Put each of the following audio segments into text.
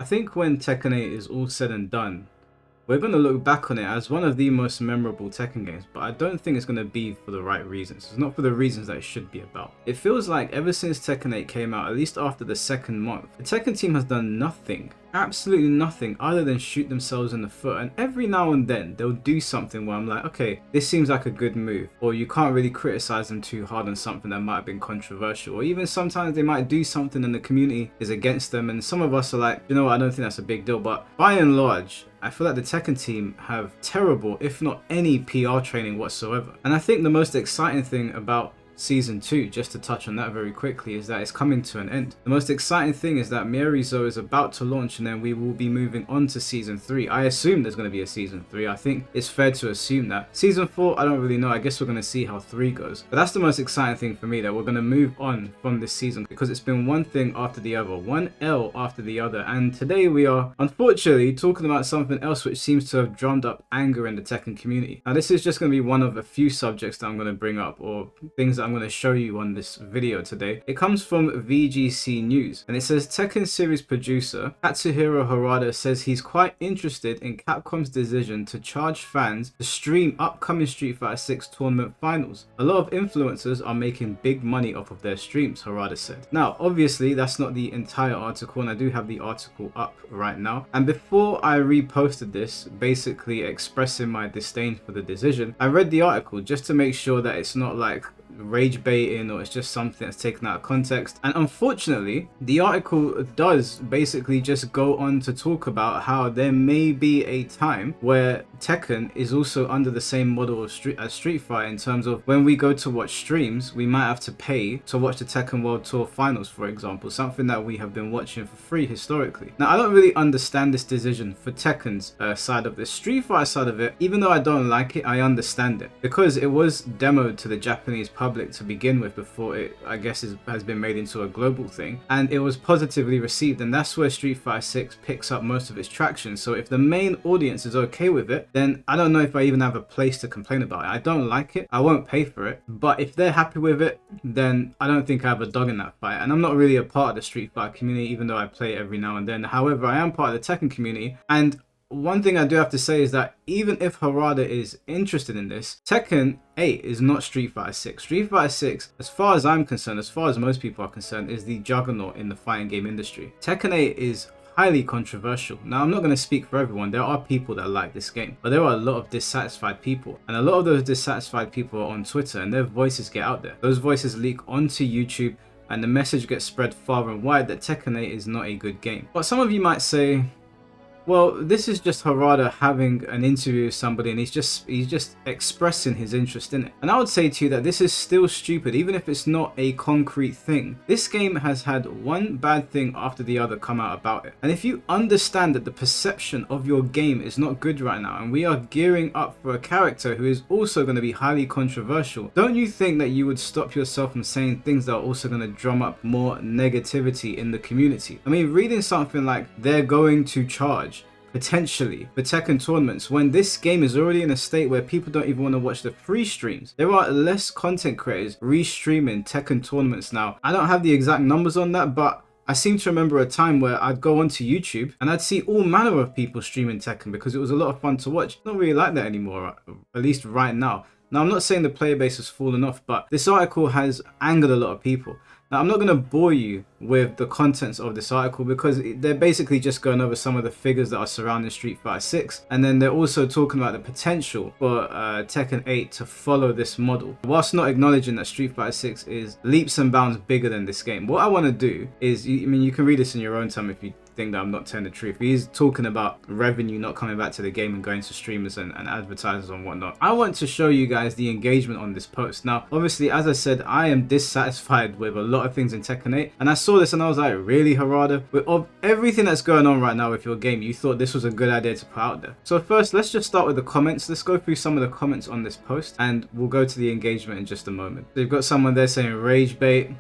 I think when Tekken 8 is all said and done, we're going to look back on it as one of the most memorable Tekken games, but I don't think it's going to be for the right reasons. It's not for the reasons that it should be about. It feels like ever since Tekken 8 came out, at least after the second month, the Tekken team has done nothing, absolutely nothing, other than shoot themselves in the foot. And every now and then they'll do something where I'm like, okay, this seems like a good move, or you can't really criticize them too hard on something that might have been controversial, or even sometimes they might do something and the community is against them, and some of us are like, you know what, I don't think that's a big deal. But by and large, I feel like the Tekken team have terrible, if not any PR training whatsoever. And I think the most exciting thing about Season 2, just to touch on that very quickly, is that it's coming to an end. The most exciting thing is that Mierizo is about to launch, and then we will be moving on to Season 3. I assume there's going to be a Season 3. I think it's fair to assume that. Season 4, I don't really know. I guess we're going to see how 3 goes. But that's the most exciting thing for me, that we're going to move on from this season, because it's been one thing after the other, one L after the other. And today we are, unfortunately, talking about something else which seems to have drummed up anger in the Tekken community. Now, this is just going to be one of a few subjects that I'm going to bring up, or things that I'm going to show you on this video today. It comes from VGC News, and it says Tekken series producer Katsuhiro Harada says he's quite interested in Capcom's decision to charge fans to stream upcoming Street Fighter 6 tournament finals. A lot of influencers are making big money off of their streams, Harada said. Now, obviously, that's not the entire article, and I do have the article up right now. And before I reposted this, basically expressing my disdain for the decision, I read the article just to make sure that it's not like rage baiting or it's just something that's taken out of context. And unfortunately, the article does basically just go on to talk about how there may be a time where Tekken is also under the same model of as Street Fighter, in terms of when we go to watch streams, we might have to pay to watch the Tekken World Tour finals, for example, something that we have been watching for free historically. Now, I don't really understand this decision for Tekken's side of the Street Fighter side of it. Even though I don't like it, I understand it, because it was demoed to the Japanese public to begin with before it, I guess, has been made into a global thing, and it was positively received, and that's where Street Fighter 6 picks up most of its traction. So if the main audience is okay with it, then I don't know if I even have a place to complain about it. I don't like it, I won't pay for it, but if they're happy with it, then I don't think I have a dog in that fight. And I'm not really a part of the Street Fighter community, even though I play it every now and then. However, I am part of the Tekken community, and one thing I do have to say is that even if Harada is interested in this, Tekken 8 is not Street Fighter 6. Street Fighter 6, as far as I'm concerned, as far as most people are concerned, is the juggernaut in the fighting game industry. Tekken 8 is highly controversial. Now, I'm not going to speak for everyone. There are people that like this game, but there are a lot of dissatisfied people, and a lot of those dissatisfied people are on Twitter, and their voices get out there. Those voices leak onto YouTube, and the message gets spread far and wide that Tekken 8 is not a good game. But some of you might say, well, this is just Harada having an interview with somebody, and he's just expressing his interest in it. And I would say to you that this is still stupid, even if it's not a concrete thing. This game has had one bad thing after the other come out about it. And if you understand that the perception of your game is not good right now, and we are gearing up for a character who is also going to be highly controversial, don't you think that you would stop yourself from saying things that are also going to drum up more negativity in the community? I mean, reading something like they're going to charge potentially for Tekken tournaments, when this game is already in a state where people don't even want to watch the free streams. There are less content creators restreaming Tekken tournaments now. I don't have the exact numbers on that, but I seem to remember a time where I'd go onto YouTube and I'd see all manner of people streaming Tekken because it was a lot of fun to watch. It's not really like that anymore, at least right now. Now, I'm not saying the player base has fallen off, but this article has angered a lot of people. Now, I'm not going to bore you with the contents of this article because they're basically just going over some of the figures that are surrounding Street Fighter 6. And then they're also talking about the potential for Tekken 8 to follow this model, whilst not acknowledging that Street Fighter 6 is leaps and bounds bigger than this game. What I want to do is, I mean, you can read this in your own time if you think that I'm not telling the truth. He's talking about revenue not coming back to the game and going to streamers and advertisers and whatnot. I want to show you guys the engagement on this post. Now, obviously, as I said, I am dissatisfied with a lot of things in Tekken 8, and I saw this and I was like, really, Harada? With everything that's going on right now with your game, you thought this was a good idea to put out there? So first, let's just start with the comments. Let's go through some of the comments on this post, and we'll go to the engagement in just a moment. So you've got someone there saying rage bait.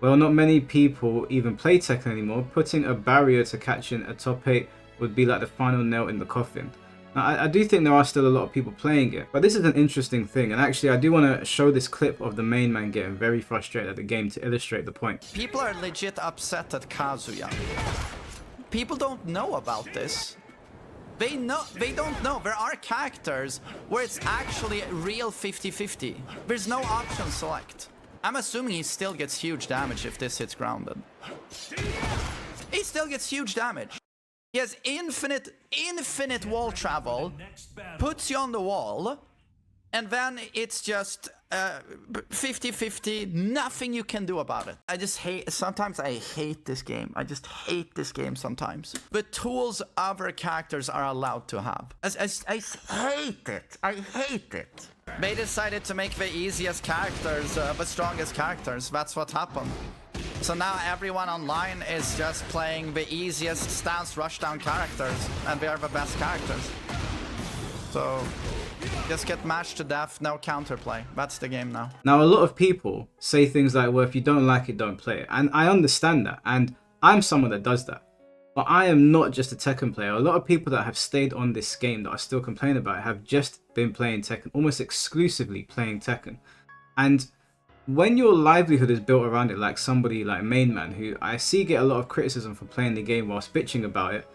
Well, not many people even play Tekken anymore. Putting a barrier to catching a top 8 would be like the final nail in the coffin. Now, I do think there are still a lot of people playing it, but this is an interesting thing. And actually, I do want to show this clip of the main man getting very frustrated at the game to illustrate the point. People are legit upset at Kazuya. people don't know about this. They don't know. There are characters where it's actually real 50-50. There's no option select. I'm assuming he still gets huge damage if this hits grounded. He still gets huge damage. He has infinite wall travel, puts you on the wall, and then it's just 50-50, nothing you can do about it. I just hate, sometimes I hate this game. I just hate this game sometimes. The tools other characters are allowed to have. I hate it. I hate it. They decided to make the easiest characters the strongest characters. That's what happened. So now everyone online is just playing the easiest stance rushdown characters, and they are the best characters. So just get matched to death, no counterplay. That's the game now. Now, a lot of people say things like, well, if you don't like it, don't play it. And I understand that. And I'm someone that does that. But I am not just a Tekken player. A lot of people that have stayed on this game that I still complain about it have just been playing Tekken, almost exclusively playing Tekken. And when your livelihood is built around it, like somebody like Mainman, who I see get a lot of criticism for playing the game whilst bitching about it,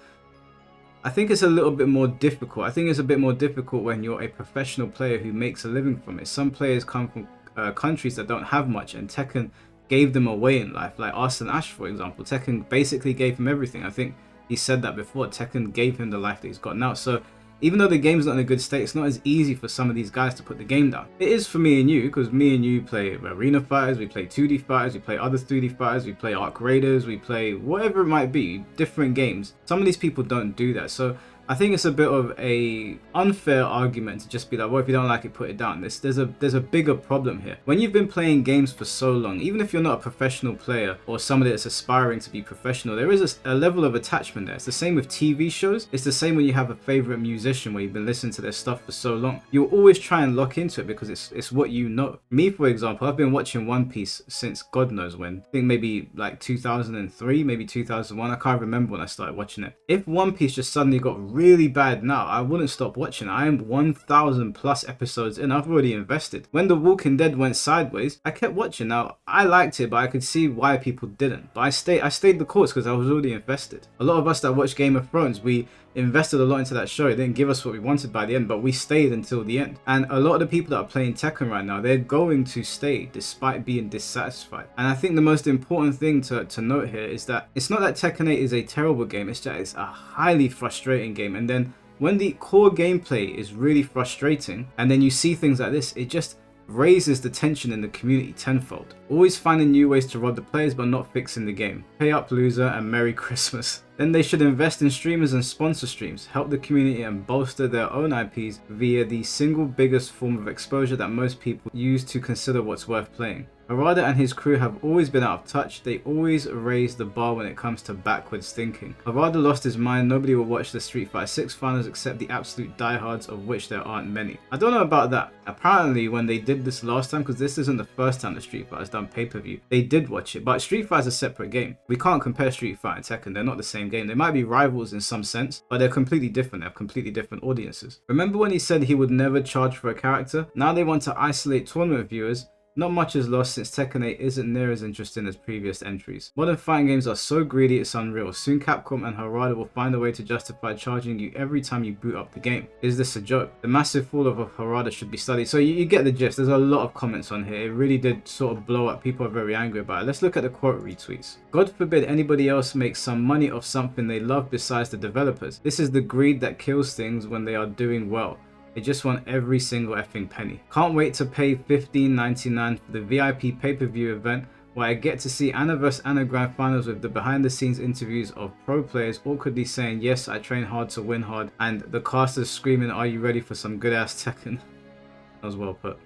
I think it's a little bit more difficult. I think it's a bit more difficult when you're a professional player who makes a living from it. Some players come from countries that don't have much, and Tekken gave them a way in life. Like Arslan Ash, for example. Tekken basically gave him everything. I think he said that before. Tekken gave him the life that he's got now. So even though the game's not in a good state, it's not as easy for some of these guys to put the game down. It is for me and you, because me and you play arena fighters, we play 2D fighters, we play other 3D fighters, we play Arc Raiders, we play whatever it might be, different games. Some of these people don't do that. So I think it's a bit of a unfair argument to just be like, well, if you don't like it, put it down. There's a bigger problem here. When you've been playing games for so long, even if you're not a professional player or somebody that's aspiring to be professional, there is a level of attachment there. It's the same with TV shows. It's the same when you have a favorite musician where you've been listening to their stuff for so long. You'll always try and lock into it because it's what you know. Me, for example, I've been watching One Piece since God knows when. I think maybe like 2003, maybe 2001. I can't remember when I started watching it. If One Piece just suddenly got really bad now, I wouldn't stop watching. I am 1,000 plus episodes in. I've already invested. When The Walking Dead went sideways, I kept watching. Now, I liked it, but I could see why people didn't. But I stayed the course because I was already invested. A lot of us that watch Game of Thrones, we invested a lot into that show. It didn't give us what we wanted by the end, but we stayed until the end. And a lot of the people that are playing Tekken right now, they're going to stay despite being dissatisfied. And I think the most important thing to note here is that it's not that Tekken 8 is a terrible game, it's just it's a highly frustrating game. And then when the core gameplay is really frustrating, and then you see things like this, it just raises the tension in the community tenfold. Always finding new ways to rob the players but not fixing the game. Pay up, loser, and Merry Christmas. Then they should invest in streamers and sponsor streams, help the community and bolster their own IPs via the single biggest form of exposure that most people use to consider what's worth playing. Harada and his crew have always been out of touch. They always raise the bar when it comes to backwards thinking. Harada lost his mind. Nobody will watch the Street Fighter 6 finals except the absolute diehards, of which there aren't many. I don't know about that. Apparently when they did this last time, because this isn't the first time the Street Fighter's done pay-per-view, they did watch it. But Street Fighter's a separate game. We can't compare Street Fighter and Tekken. They're not the same game. They might be rivals in some sense, but they're completely different. They have completely different audiences. Remember when he said he would never charge for a character? Now they want to isolate tournament viewers. Not much is lost since Tekken 8 isn't near as interesting as previous entries. Modern fighting games are so greedy it's unreal. Soon Capcom and Harada will find a way to justify charging you every time you boot up the game. Is this a joke? The massive fall of Harada should be studied. So you get the gist. There's a lot of comments on here. It really did sort of blow up. People are very angry about it. Let's look at the quote retweets. God forbid anybody else makes some money off something they love besides the developers. This is the greed that kills things when they are doing well. They just want every single effing penny. Can't wait to pay $15.99 for the VIP pay-per-view event where I get to see Anna vs Anna Grand Finals with the behind-the-scenes interviews of pro players awkwardly saying, yes, I train hard to win hard, and the casters screaming, are you ready for some good-ass Tekken? That was well put.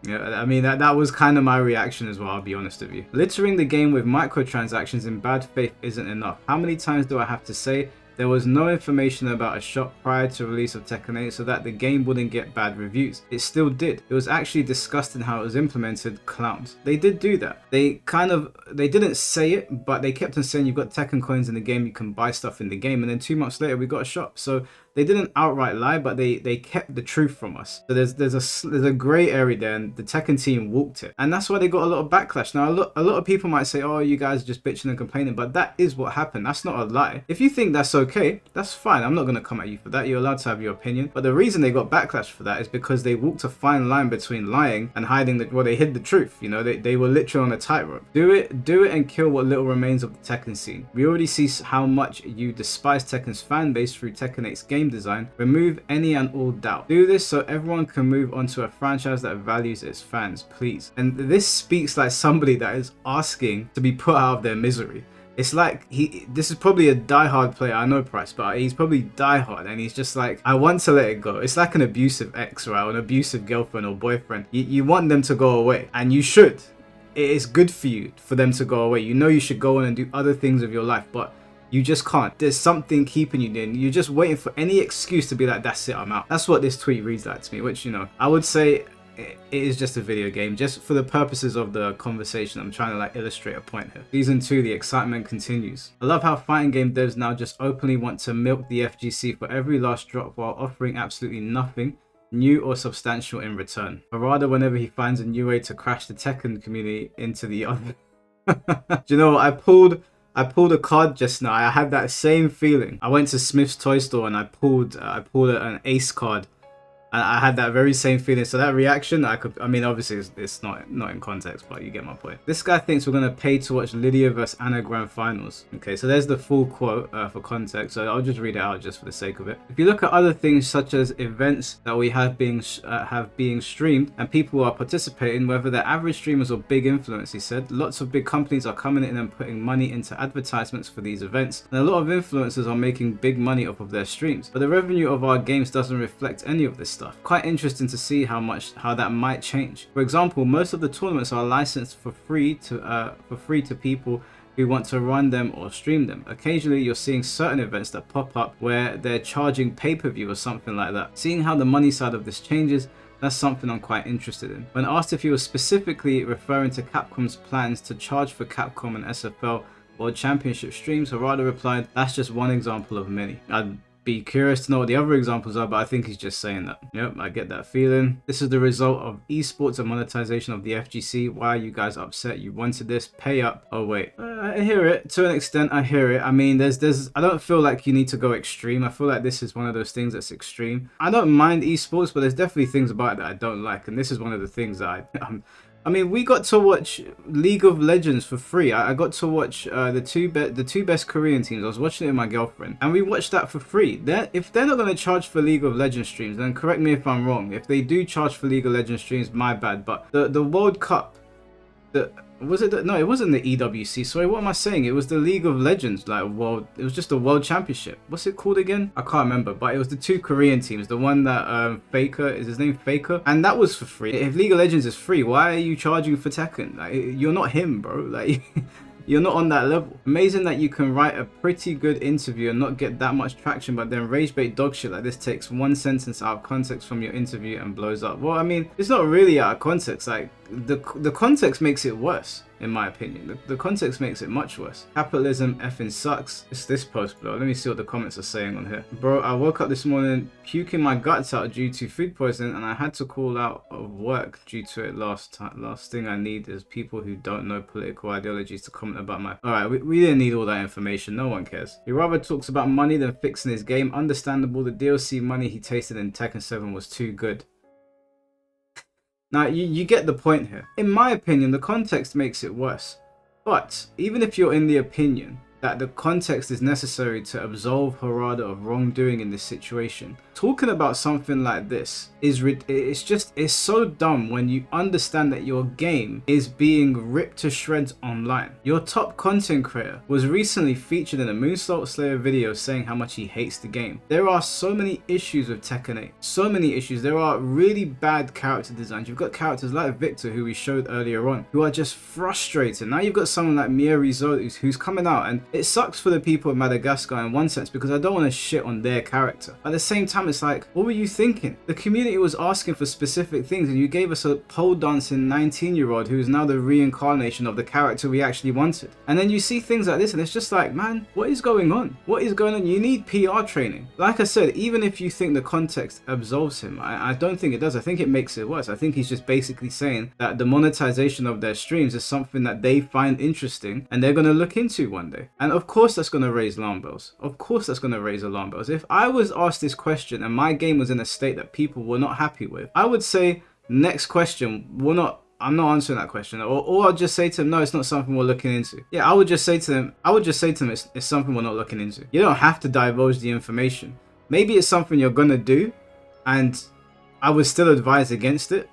Yeah, I mean, that was kind of my reaction as well, I'll be honest with you. Littering the game with microtransactions in bad faith isn't enough. How many times do I have to say there was no information about a shop prior to release of Tekken 8 so that the game wouldn't get bad reviews? It still did. It was actually disgusting how it was implemented. Clowns. They did do that. They didn't say it, but they kept on saying you've got Tekken coins in the game, you can buy stuff in the game, and then 2 months later we got a shop. So They didn't outright lie, but they kept the truth from us. So there's a gray area there, and the Tekken team walked it, and that's why they got a lot of backlash. Now a lot of people might say, oh, you guys are just bitching and complaining, but that is what happened. That's not a lie. If you think that's okay, that's fine. I'm not going to come at you for that. You're allowed to have your opinion. But the reason they got backlash for that is because they walked a fine line between lying and hiding well, they hid the truth. You know, they were literally on a tightrope. Do it and kill what little remains of the Tekken scene. We already see how much you despise Tekken's fan base through Tekken 8's game design. Remove any and all doubt. Do this so everyone can move on to a franchise that values its fans, please. And this speaks like somebody that is asking to be put out of their misery. It's like this is probably a diehard player, I know Price, but he's probably diehard, and he's just like, I want to let it go. It's like an abusive ex, right? Or an abusive girlfriend or boyfriend. You want them to go away, and you should. It is good for you for them to go away. You know you should go on and do other things of your life, but you just can't. There's something keeping you in. You're just waiting for any excuse to be like, that's it, I'm out. That's what this tweet reads like to me, which, you know, I would say it is just a video game. Just for the purposes of the conversation, I'm trying to like illustrate a point here. Season 2, the excitement continues. I love how fighting game devs now just openly want to milk the FGC for every last drop while offering absolutely nothing new or substantial in return. Harada, whenever he finds a new way to crash the Tekken community into the other. Do you know what? I pulled a card just now. I had that same feeling. I went to Smith's toy store and I pulled an ace card. And I had that very same feeling. So that reaction, I mean, obviously it's not in context, but you get my point. This guy thinks we're going to pay to watch Lydia vs Anna Grand Finals. Okay, so there's the full quote for context. So I'll just read it out just for the sake of it. If you look at other things such as events that we have being streamed and people are participating, whether they're average streamers or big influencers, he said, lots of big companies are coming in and putting money into advertisements for these events. And a lot of influencers are making big money off of their streams. But the revenue of our games doesn't reflect any of this stuff. Quite interesting to see how that might change. For example, most of the tournaments are licensed for free to people who want to run them or stream them. Occasionally you're seeing certain events that pop up where they're charging pay-per-view or something like that. Seeing how the money side of this changes, that's something I'm quite interested in. When asked if he was specifically referring to Capcom's plans to charge for Capcom and SFL World Championship streams, Harada replied, that's just one example of many. I'd be curious to know what the other examples are, but I think he's just saying that. Yep, I get that feeling. This is the result of esports and monetization of the FGC. Why are you guys upset? You wanted this, pay up. Oh wait, I hear it to an extent. I hear it. I mean, I don't feel like you need to go extreme. I feel like this is one of those things that's extreme. I don't mind esports, but there's definitely things about it that I don't like, and this is one of the things that I mean, we got to watch League of Legends for free. I got to watch the two best Korean teams. I was watching it with my girlfriend, and we watched that for free. If they're not going to charge for League of Legends streams, then correct me if I'm wrong. If they do charge for League of Legends streams, my bad. But the World Cup, no, it wasn't the EWC. Sorry, what am I saying? It was the League of Legends, like world. It was just a world championship. What's it called again? I can't remember. But it was the two Korean teams. The one that Faker, is his name Faker, and that was for free. If League of Legends is free, why are you charging for Tekken? Like, you're not him, bro. Like. You're not on that level. Amazing that you can write a pretty good interview and not get that much traction, but then rage bait dog shit like this takes one sentence out of context from your interview and blows up. Well, I mean, it's not really out of context. Like, the context makes it worse, in my opinion. The context makes it much worse. Capitalism effing sucks. It's this post, bro. Let me see what the comments are saying on here. Bro, I woke up this morning puking my guts out due to food poisoning, and I had to call out of work due to it. Last thing I need is people who don't know political ideologies to comment about my... Alright, we didn't need all that information. No one cares. He rather talks about money than fixing his game. Understandable, the DLC money he tasted in Tekken 7 was too good. Now, you get the point here. In my opinion, the context makes it worse. But, even if you're in the opinion that the context is necessary to absolve Harada of wrongdoing in this situation, talking about something like this it's so dumb when you understand that your game is being ripped to shreds online. Your top content creator was recently featured in a Moonsault Slayer video saying how much he hates the game. There are so many issues with Tekken 8. So many issues. There are really bad character designs. You've got characters like Victor, who we showed earlier on, who are just frustrating. Now you've got someone like Mierizo who's coming out, and it sucks for the people of Madagascar in one sense because I don't want to shit on their character. At the same time, time, it's like, what were you thinking? The community was asking for specific things and you gave us a pole dancing 19-year-old who is now the reincarnation of the character we actually wanted. And then you see things like this and it's just like, man, what is going on? What is going on? You need PR training. Like I said, even if you think the context absolves him, I don't think it does. I think it makes it worse. I think he's just basically saying that the monetization of their streams is something that they find interesting and they're going to look into one day. And of course that's going to raise alarm bells. Of course that's going to raise alarm bells. If I was asked this question and my game was in a state that people were not happy with, I would say, next question, I'm not answering that question. Or I'll just say to them, no, it's not something we're looking into. Yeah, I would just say to them, it's something we're not looking into. You don't have to divulge the information. Maybe it's something you're going to do, and I would still advise against it.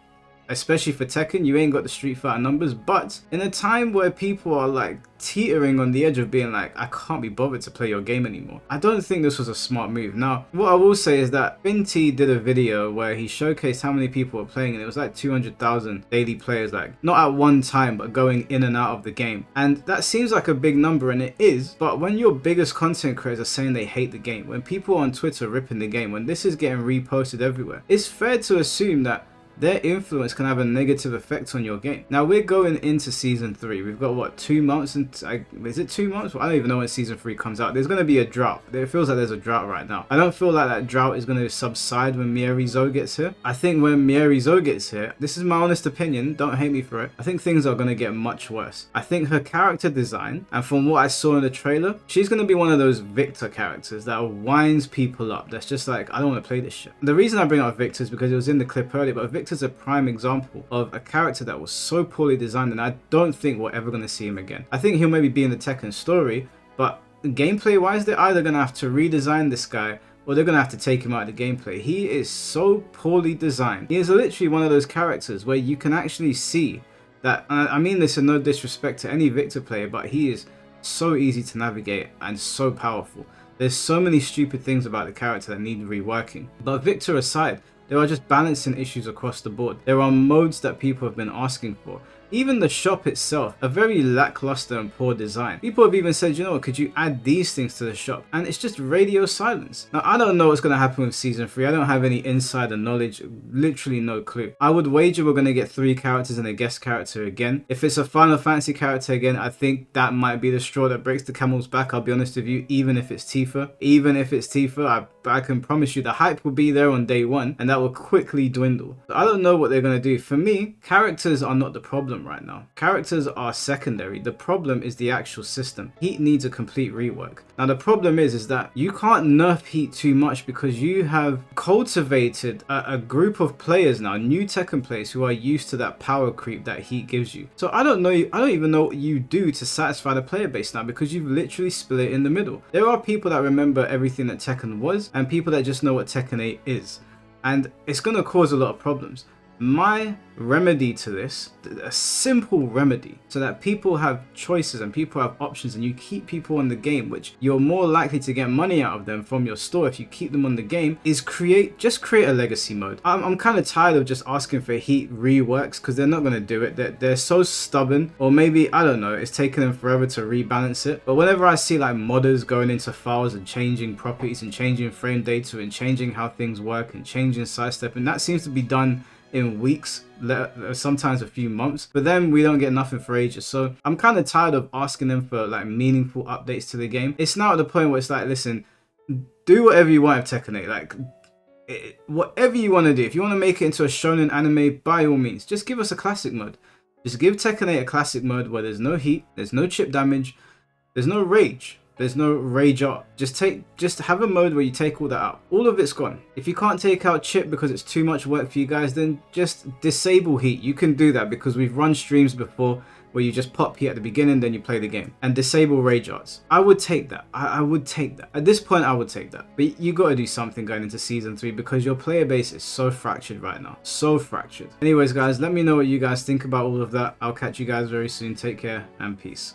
Especially for Tekken, you ain't got the Street Fighter numbers, but in a time where people are like teetering on the edge of being like, I can't be bothered to play your game anymore, I don't think this was a smart move. Now, what I will say is that Finty did a video where he showcased how many people were playing, and it was like 200,000 daily players, like not at one time, but going in and out of the game. And that seems like a big number, and it is, but when your biggest content creators are saying they hate the game, when people on Twitter ripping the game, when this is getting reposted everywhere, it's fair to assume that their influence can have a negative effect on your game. Now we're going into season 3. We've got what, 2 months? Is it 2 months? Well, I don't even know when season 3 comes out. There's going to be a drought. It feels like there's a drought right now. I don't feel like that drought is going to subside when Mieri Zo gets here. I think when Mieri Zo gets here, this is my honest opinion, don't hate me for it, I think things are going to get much worse. I think her character design, and from what I saw in the trailer, she's going to be one of those Victor characters that winds people up. That's just like, I don't want to play this shit. The reason I bring up Victor is because it was in the clip earlier, but Victor's a prime example of a character that was so poorly designed, and I don't think we're ever going to see him again. I think he'll maybe be in the Tekken story, but gameplay wise, they're either going to have to redesign this guy or they're going to have to take him out of the gameplay. He is so poorly designed. He is literally one of those characters where you can actually see that, and I mean this in no disrespect to any Victor player, but he is so easy to navigate and so powerful. There's so many stupid things about the character that need reworking. But Victor aside, there are just balancing issues across the board. There are modes that people have been asking for. Even the shop itself, a very lackluster and poor design. People have even said, you know what, could you add these things to the shop? And it's just radio silence. Now, I don't know what's going to happen with season 3. I don't have any insider knowledge, literally no clue. I would wager we're going to get 3 characters and a guest character again. If it's a Final Fantasy character again, I think that might be the straw that breaks the camel's back, I'll be honest with you, even if it's Tifa. Even if it's Tifa, I can promise you the hype will be there on day 1, and that will quickly dwindle. I don't know what they're going to do. For me, characters are not the problem right now. Characters are secondary. The problem is the actual system. Heat needs a complete rework. Now the problem is that you can't nerf Heat too much because you have cultivated a group of players now, new Tekken players who are used to that power creep that Heat gives you. So I don't even know what you do to satisfy the player base now, because you've literally split it in the middle. There are people that remember everything that Tekken was and people that just know what Tekken 8 is. And it's going to cause a lot of problems. My remedy to this, a simple remedy, so that people have choices and people have options and you keep people on the game, which you're more likely to get money out of them from your store if you keep them on the game, is just create a legacy mode. I'm kind of tired of just asking for Heat reworks because they're not going to do it. They're so stubborn, or maybe, I don't know, it's taken them forever to rebalance it. But whenever I see like modders going into files and changing properties and changing frame data and changing how things work and changing sidestep, and that seems to be done in weeks, sometimes a few months, but then we don't get nothing for ages. So I'm kind of tired of asking them for like meaningful updates to the game. It's now at the point where it's like, listen, do whatever you want with Tekken 8, like whatever you want to do. If you want to make it into a shonen anime, by all means, just give us a classic mode. Just give Tekken 8 a classic mode where there's no heat, there's no chip damage, there's no rage. There's no rage art. Just have a mode where you take all that out. All of it's gone. If you can't take out chip because it's too much work for you guys, then just disable heat. You can do that because we've run streams before where you just pop heat at the beginning, then you play the game. And disable rage arts. I would take that. I would take that. At this point, I would take that. But you got to do something going into season 3 because your player base is so fractured right now. So fractured. Anyways, guys, let me know what you guys think about all of that. I'll catch you guys very soon. Take care and peace.